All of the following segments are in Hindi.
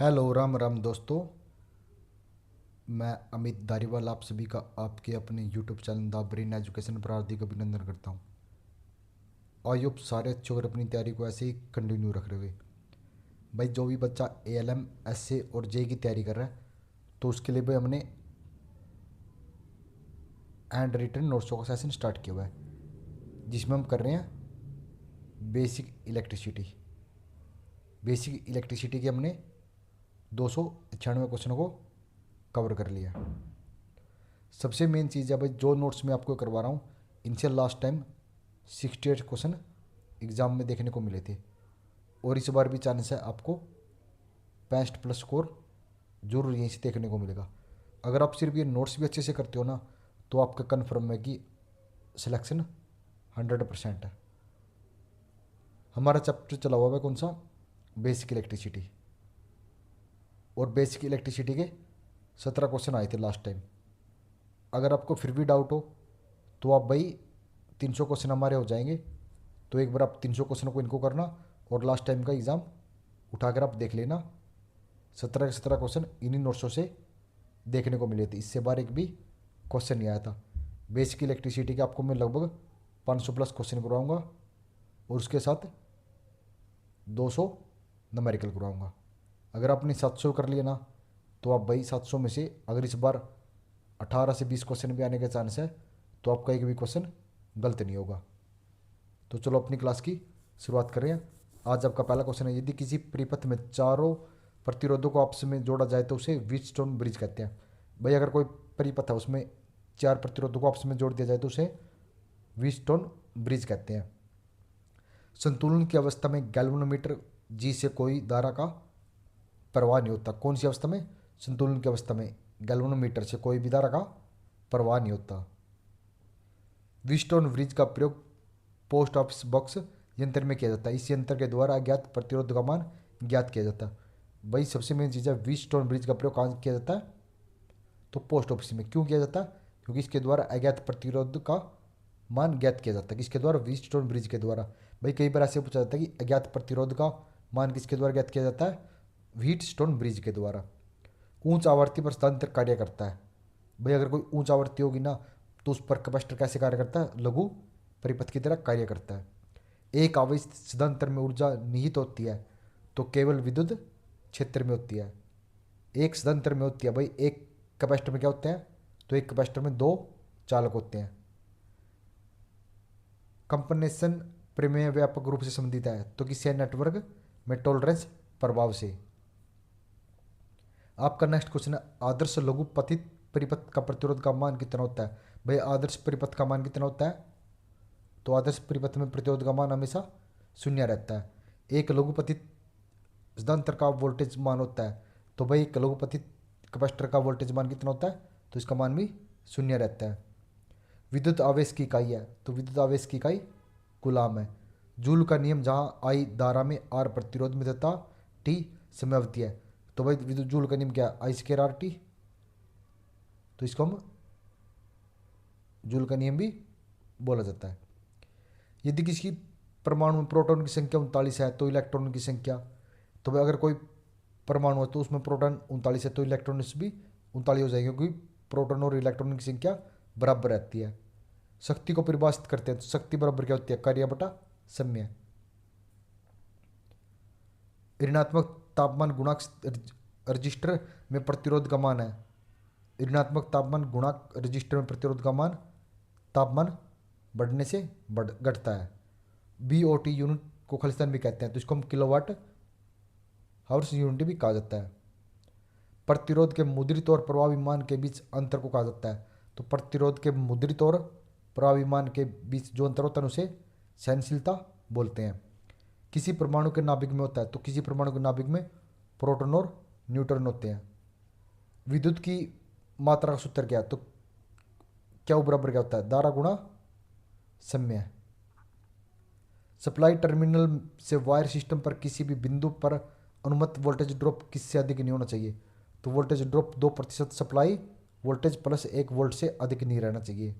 हेलो राम राम दोस्तों। मैं अमित धारीवाल आप सभी का आपके अपने YouTube channel the brain education पर हार्दिक अभिनंदन करता हूँ। आई होप सारे अच्छे और अपनी तैयारी को ऐसे ही कंटिन्यू रख रहे हुए। भाई जो भी बच्चा एएलएम एसए और जे की तैयारी कर रहा है तो उसके लिए भाई हमने हैंड रिटन नोट्सों का सेशन स्टार्ट किया हुआ है, जिसमें हम कर रहे हैं बेसिक इलेक्ट्रिसिटी। बेसिक इलेक्ट्रिसिटी के हमने 296 क्वेश्चनों को कवर कर लिया। सबसे मेन चीज़ है भाई, जो नोट्स मैं आपको करवा रहा हूँ इनसे लास्ट टाइम 68 क्वेश्चन एग्ज़ाम में देखने को मिले थे, और इस बार भी चांस है आपको 65+ स्कोर जरूर यहीं से देखने को मिलेगा। अगर आप सिर्फ ये नोट्स भी अच्छे से करते हो ना तो आपका कन्फर्म है कि सिलेक्शन 100% है। हमारा चैप्टर चला हुआ है कौन सा, बेसिक इलेक्ट्रिसिटी, और बेसिक इलेक्ट्रिसिटी के 17 क्वेश्चन आए थे लास्ट टाइम। अगर आपको फिर भी डाउट हो तो आप भाई 300 क्वेश्चन हमारे हो जाएंगे, तो एक बार आप 300 क्वेश्चन को इनको करना और लास्ट टाइम का एग्ज़ाम उठाकर आप देख लेना। 17 के 17 क्वेश्चन इन्हीं नोट्सों से देखने को मिले थे, इससे बार एक भी क्वेश्चन नहीं आया था। बेसिक इलेक्ट्रिसिटी के आपको मैं लगभग 500+ क्वेश्चन करवाऊँगा और उसके साथ 200 नमेरिकल करवाऊँगा। अगर आपने 700 कर लिया ना तो आप भाई 700 में से अगर इस बार 18 से 20 क्वेश्चन भी आने का चांस है तो आपका एक भी क्वेश्चन गलत नहीं होगा। तो चलो अपनी क्लास की शुरुआत करें। आज आपका पहला क्वेश्चन है, यदि किसी परिपथ में चारों प्रतिरोधों को आपस में जोड़ा जाए तो उसे व्हीटस्टोन ब्रिज कहते हैं। भाई अगर कोई परिपथ है उसमें चार प्रतिरोधों को आपस में जोड़ दिया जाए तो उसे व्हीटस्टोन ब्रिज कहते हैं। संतुलन की अवस्था में गैल्वेनोमीटर जी से कोई धारा का प्रवाह नहीं होता। कौन सी अवस्था में, संतुलन की अवस्था में गैल्वेनोमीटर से कोई भी धारा का प्रवाह नहीं होता। व्हीटस्टोन ब्रिज का प्रयोग पोस्ट ऑफिस बॉक्स यंत्र में किया जाता है। इस यंत्र के द्वारा अज्ञात प्रतिरोध का मान ज्ञात किया जाता है। भाई सबसे मेन चीज़ है, व्हीटस्टोन ब्रिज का प्रयोग कहाँ किया जाता है, तो पोस्ट ऑफिस में। क्यों किया जाता है, क्योंकि इसके द्वारा अज्ञात प्रतिरोध का मान ज्ञात किया जाता है। किसके द्वारा, व्हीटस्टोन ब्रिज के द्वारा। भाई कई बार ऐसे पूछा जाता है कि अज्ञात प्रतिरोध का मान किसके द्वारा ज्ञात किया जाता है, व्हीटस्टोन ब्रिज के द्वारा। उच्च आवर्ती पर स्थानांतर कार्य करता है। भाई अगर कोई उच्च आवर्ती होगी ना तो उस पर कैपेसिटर कैसे कार्य करता है, लघु परिपथ की तरह कार्य करता है। एक आवेश सदांतर में ऊर्जा निहित होती है तो केवल विद्युत क्षेत्र में होती है। एक सदांतर में होती है, भाई एक कैपेसिटर में क्या होते हैं, तो एक कैपेसिटर में दो चालक होते हैं। कंपनेशन प्रमेय व्यापक रूप से संबंधित है तो किसी नेटवर्क में टॉलरेंस प्रभाव से। आपका नेक्स्ट क्वेश्चन है, आदर्श लघु पतित परिपथ का प्रतिरोध का मान कितना होता है। भाई आदर्श परिपथ का मान कितना होता है, तो आदर्श परिपथ में प्रतिरोध का मान हमेशा शून्य रहता है। एक लघुपतित सदांतर का वोल्टेज मान होता है, तो भाई एक लघुपतित कैपेसिटर का वोल्टेज मान कितना होता है, तो इसका मान भी शून्य रहता है। विद्युत आवेश की इकाई है, तो विद्युत आवेश की इकाई कूलाम है। जूल का नियम जहाँ आई धारा में आर प्रतिरोध में तथा टी समयावधि है, तो भाई विद्युत जूल का नियम क्या है, आई स्केर आर टी। तो इसको हम जूल का नियम भी बोला जाता है। यदि किसी परमाणु में प्रोटॉन की संख्या 39 है तो इलेक्ट्रॉन की संख्या, तो भाई अगर कोई परमाणु है तो उसमें प्रोटॉन 39 है तो इलेक्ट्रॉन भी 39 हो जाएंगे, क्योंकि प्रोटॉन और इलेक्ट्रॉन की संख्या बराबर रहती है। शक्ति को परिभाषित करते हैं तो शक्ति बराबर क्या होती है, कार्य बटा समय। ऋणात्मक तापमान गुणांक रजिस्टर में प्रतिरोध का मान है। ऋणात्मक तापमान गुणांक रजिस्टर में प्रतिरोध का मान तापमान बढ़ने से घटता है। बीओटी यूनिट को खालिस्तान भी कहते हैं, तो इसको हम किलोवाट हाउस यूनिट भी कहा जाता है। प्रतिरोध के मुद्रित और प्रभावी मान के बीच अंतर को कहा जाता है, तो प्रतिरोध के मुद्रित और प्रभावी मान के बीच जो अंतर होता है उसे सहनशीलता बोलते हैं। किसी परमाणु के नाभिक में होता है, तो किसी परमाणु के नाभिक में प्रोटॉन और न्यूट्रॉन होते हैं। विद्युत की मात्रा का सूत्र क्या है, तो क्या बराबर क्या होता है, धारा गुणा समय। सप्लाई टर्मिनल से वायर सिस्टम पर किसी भी बिंदु पर अनुमत वोल्टेज ड्रॉप किससे अधिक नहीं होना चाहिए, तो voltage drop 2% supply voltage plus 1 volt से अधिक नहीं रहना चाहिए।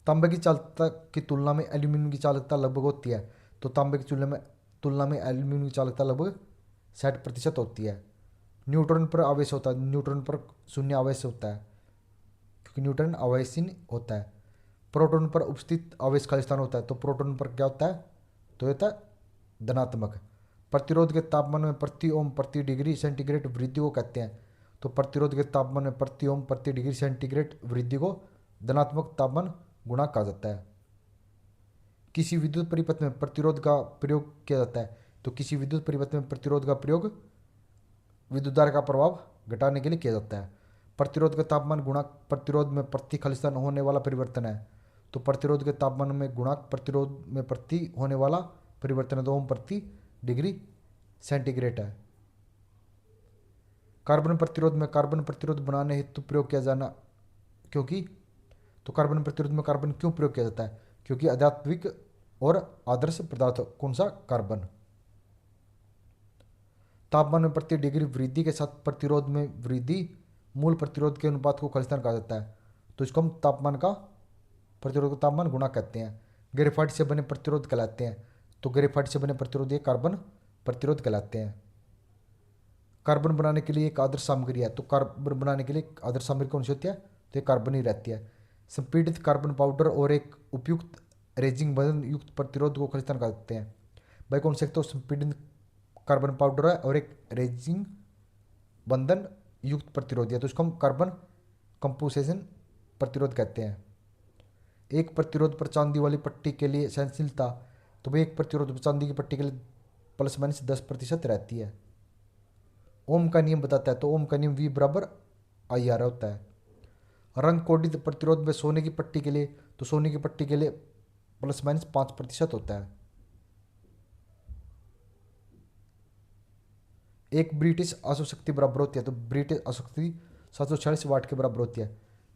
तांबे की चालकता की तुलना में एल्यूमिनियम की चालकता लगभग होती है, तो तांबे की तुलना में एल्यूमिनियम की चालकता लगभग 60% होती है। न्यूट्रॉन पर आवेश होता है, न्यूट्रॉन पर शून्य आवेश होता है क्योंकि न्यूट्रॉन आवेशहीन होता है। प्रोटॉन पर उपस्थित आवेश खालिस्तान होता है, तो प्रोटॉन पर क्या होता है, तो होता है धनात्मक। प्रतिरोध के तापमान में प्रति ओम प्रति डिग्री सेंटीग्रेड वृद्धि को कहते हैं। तो प्रतिरोध के तापमान में प्रति ओम प्रति डिग्री सेंटीग्रेड वृद्धि को धनात्मक तापमान गुणांक कहा जाता है। किसी विद्युत परिपथ में प्रतिरोध का प्रयोग किया जाता है, तो किसी विद्युत परिपथ में प्रतिरोध का प्रयोग विद्युत धारा का प्रभाव घटाने के लिए किया जाता है। प्रतिरोध का तापमान गुणांक प्रतिरोध में प्रति खालिस्तान होने वाला परिवर्तन है। तो प्रतिरोध के तापमान में गुणांक प्रतिरोध में प्रति होने वाला परिवर्तन है, तो ओम प्रति डिग्री सेंटीग्रेड है। कार्बन प्रतिरोध में कार्बन प्रतिरोध बनाने हेतु प्रयोग किया जाना, क्योंकि तो कार्बन प्रतिरोध में कार्बन क्यों प्रयोग किया जाता है, क्योंकि अधात्विक और आदर्श पदार्थ कौन सा, कार्बन। तापमान में प्रति डिग्री वृद्धि के साथ प्रतिरोध में वृद्धि मूल प्रतिरोध के अनुपात को खालिस्तान कहा जाता है। तो इसको हम तापमान का प्रतिरोध का तापमान गुणा कहते हैं। ग्रेफाइट से बने प्रतिरोध कहलाते हैं, तो ग्रेफाइट से बने प्रतिरोध ये कार्बन प्रतिरोध कहलाते हैं। कार्बन बनाने के लिए एक आदर्श सामग्री है, तो कार्बन बनाने के लिए आदर्श सामग्री कौन सी होती है, तो ये कार्बन ही रहती है। संपीड़ित कार्बन पाउडर और एक उपयुक्त रेजिंग बंधन युक्त प्रतिरोध को खालिस्तान कहते हैं। भाई कौन से, तो संपीड़ित कार्बन पाउडर है और एक रेजिंग बंधन युक्त प्रतिरोध है, तो इसको हम कार्बन कंपोजिशन प्रतिरोध कहते हैं। एक प्रतिरोध पर चांदी वाली पट्टी के लिए सहनशीलता, तो भाई एक प्रतिरोध पर चांदी की पट्टी के लिए ±10% रहती है। ओम का नियम बताता है, तो ओम का नियम V बराबर IR होता है। रंग कोडित प्रतिरोध में सोने की पट्टी के लिए, तो सोने की पट्टी के लिए ±5% होता है। एक ब्रिटिश आशुशक्ति बराबर होती है, तो ब्रिटिश आशुशक्ति 746 वाट के बराबर होती है।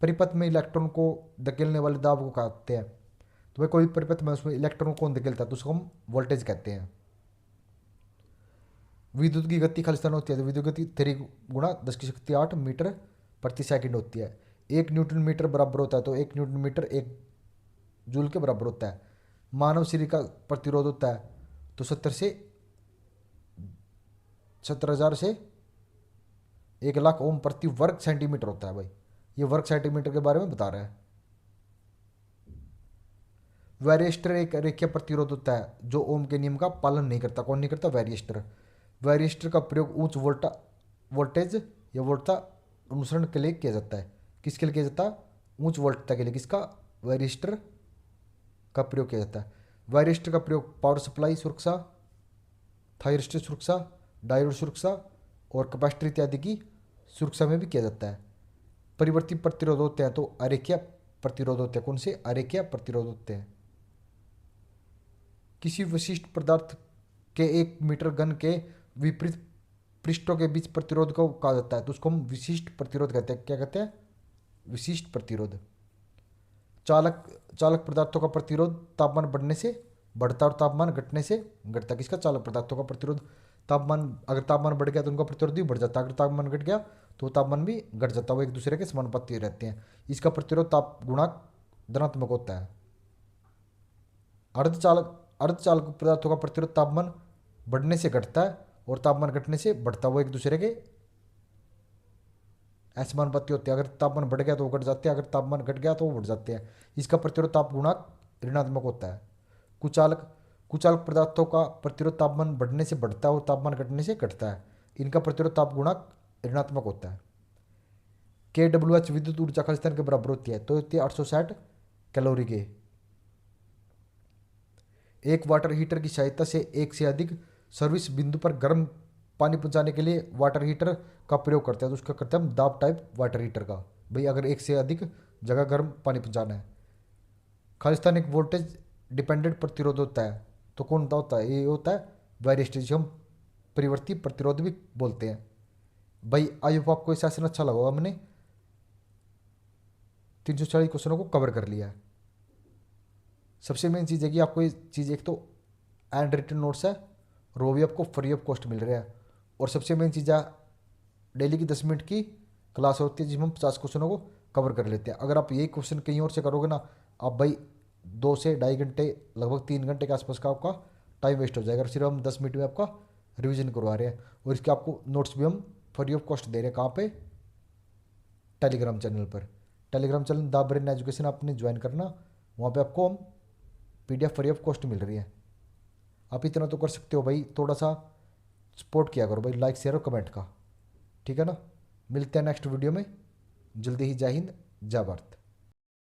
परिपथ में इलेक्ट्रॉन को धकेलने वाले दाब को कहते हैं, तो भाई कोई परिपथ में उसमें इलेक्ट्रॉन को कौन धकेलता है, तो उसको हम वोल्टेज कहते हैं। विद्युत की गति खालिस्तान होती है, तो विद्युत गति 3 गुणा 10⁸ मीटर प्रति सेकंड होती है। 1 न्यूटन मीटर बराबर होता है, तो 1 न्यूटन मीटर 1 जूल के बराबर होता है। मानव शरीर का प्रतिरोध होता है, तो 70,000 से 1,00,000 ओम प्रति वर्ग सेंटीमीटर होता है। भाई ये वर्ग सेंटीमीटर के बारे में बता रहा है। वैरिएस्टर एक रेखीय प्रतिरोध होता है जो ओम के नियम का पालन नहीं करता। कौन नहीं करता, वैरिएस्टर। वैरिएस्टर का प्रयोग उच्च वोल्टेज या वोल्टता अनुसरण के लिए किया जाता है। किसके लिए किया जाता है, उच्च वोल्टता के लिए किसका, वैरिएस्टर का प्रयोग किया जाता है। वैरिएस्टर का प्रयोग पावर सप्लाई सुरक्षा, थायरिस्टर सुरक्षा, डायोड सुरक्षा और कैपेसिटर इत्यादि की सुरक्षा में भी किया जाता है। परिवर्ती प्रतिरोध होते हैं, तो अरेखीय प्रतिरोध होते हैं। कौन से, अरेखीय प्रतिरोध होते हैं। किसी विशिष्ट पदार्थ के 1 मीटर घन के विपरीत पृष्ठों के बीच प्रतिरोध को कहा जाता है, तो उसको हम विशिष्ट प्रतिरोध कहते हैं। क्या कहते हैं, विशिष्ट प्रतिरोध। चालक पदार्थों का प्रतिरोध तापमान बढ़ने से बढ़ता और तापमान घटने से घटता। किसका, चालक पदार्थों का प्रतिरोध। तापमान, अगर तापमान बढ़ गया तो उनका प्रतिरोध भी बढ़ जाता है, अगर तापमान घट गया तो तापमान भी घट जाता है। वो एक दूसरे के समानुपाती रहते हैं। इसका प्रतिरोध ताप गुणांक धनात्मक होता है। अर्धचालक पदार्थों का प्रतिरोध तापमान बढ़ने से घटता है और तापमान घटने से बढ़ता है। वो एक दूसरे के असमानुपाती होते हैं। अगर तापमान बढ़ गया तो वो घट जाते हैं, अगर तापमान घट गया तो वो बढ़ जाते हैं। इसका प्रतिरोध ताप गुणांक ऋणात्मक होता है। कुचालक पदार्थों का प्रतिरोध तापमान बढ़ने से बढ़ता है और तापमान घटने से घटता है। इनका प्रतिरोध ताप गुणांक ऋणात्मक होता है। KWH विद्युत ऊर्जा खालिस्तान के बराबर होती है, तो होती है 860 कैलोरी के। एक वाटर हीटर की सहायता से एक से अधिक सर्विस बिंदु पर गर्म पानी पहुंचाने के लिए वाटर हीटर का प्रयोग करते हैं, तो उसका करते हैं हम दाब टाइप वाटर हीटर का। भाई अगर एक से अधिक जगह गर्म पानी पहुंचाना है। खालिस्तान एक वोल्टेज डिपेंडेंट प्रतिरोध होता है, तो कौन सा होता है, ये होता है वायरिस्टर, जिसे हम परिवर्ती प्रतिरोध भी बोलते हैं। भाई आई होप आपको ये सेशन अच्छा लगा। हमने 340 क्वेश्चनों को कवर कर लिया है। सबसे मेन चीज़ है कि आपको ये चीज़, एक तो एंड रिटन नोट्स है, रो भी आपको फ्री ऑफ कॉस्ट मिल रहा है, और सबसे मेन चीज़ है डेली की 10 मिनट की क्लास होती है जिसमें हम 50 क्वेश्चनों को कवर कर लेते हैं। अगर आप यही क्वेश्चन कहीं और से करोगे ना, आप भाई 2 से 2.5 घंटे, लगभग 3 घंटे के आसपास का आपका टाइम वेस्ट हो जाएगा। सिर्फ हम 10 मिनट में आपका रिवीजन करवा रहे हैं। और इसके आपको नोट्स भी हम फ्री ऑफ कॉस्ट दे रहे हैं। कहाँ पे? टेलीग्राम चैनल पर। Telegram channel the brain education आपने ज्वाइन करना, वहाँ पे आपको हम PDF फ्री ऑफ कॉस्ट मिल रही है। आप इतना तो कर सकते हो भाई, थोड़ा सा सपोर्ट किया करो भाई, लाइक शेयर और कमेंट का, ठीक है ना। मिलते हैं नेक्स्ट वीडियो में जल्दी ही। जय हिंद, जय भारत।